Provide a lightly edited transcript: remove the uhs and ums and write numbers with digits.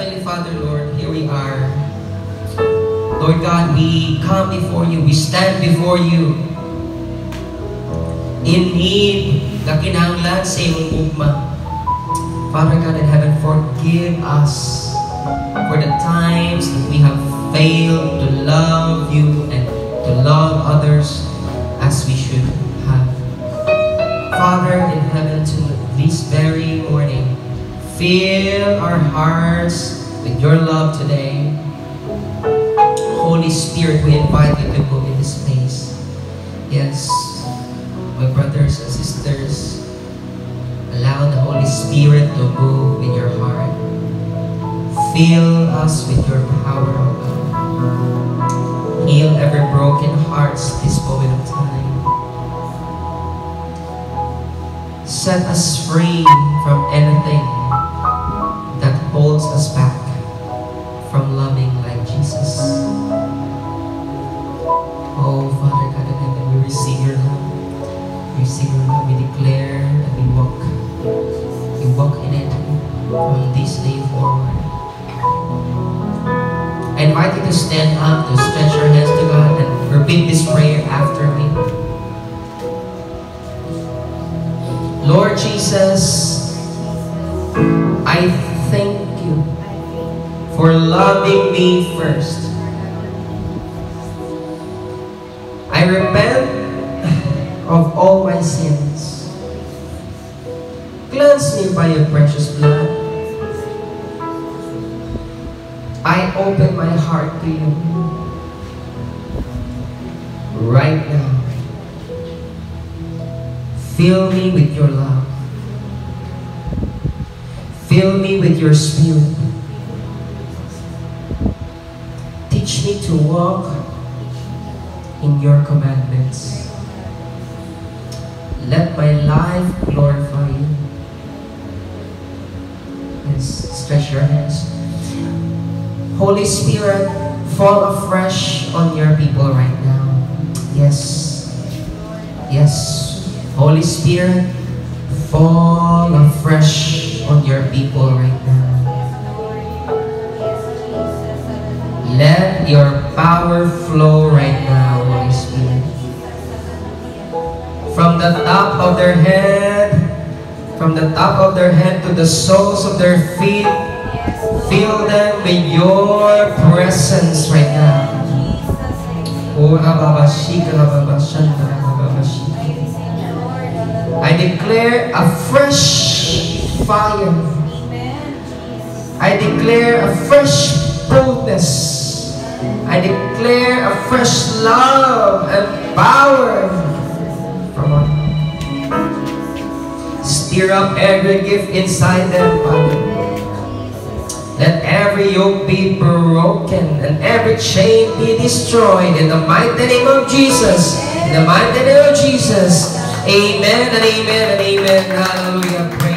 Heavenly Father, Lord, here we are. Lord God, we come before you, we stand before you in need, kakinahanglan sa iyong ugma. Father God in heaven, forgive us for the times that we have failed to love you and to love others as we should have. Father in heaven, to this very morning, fill our hearts with your love today. Holy Spirit, we invite you to move in this place. Yes, my brothers and sisters, allow the Holy Spirit to move in your heart. Fill us with your power, O God. Heal every broken heart this moment of time. Set us free from anything that holds us back from loving like Jesus. Oh, Father God in heaven, we receive your love. We receive your love. We declare that we walk in it from this day forward. I invite you to stand up, to stretch your hands to God, and repeat this prayer after me. Lord Jesus, I thank you for loving me first. I repent of all my sins. Cleanse me by your precious blood. I open my heart to you right now. Fill me with your love. Fill me with your spirit. Teach me to walk in your commandments. Let my life glorify you. Yes, stretch your hands. Holy Spirit, fall afresh on your people right now. Yes. Yes. Holy Spirit, fall afresh on your people right now. Let your power flow right now, Holy Spirit. From the top of their head, to the soles of their feet, fill them with your presence right now. I declare a fresh fire. I declare a fresh boldness. I declare a fresh love and power from on high. Stir up every gift inside them, Father. Let every yoke be broken and every chain be destroyed in the mighty name of Jesus. In the mighty name of Jesus. Amen and amen and amen. Hallelujah.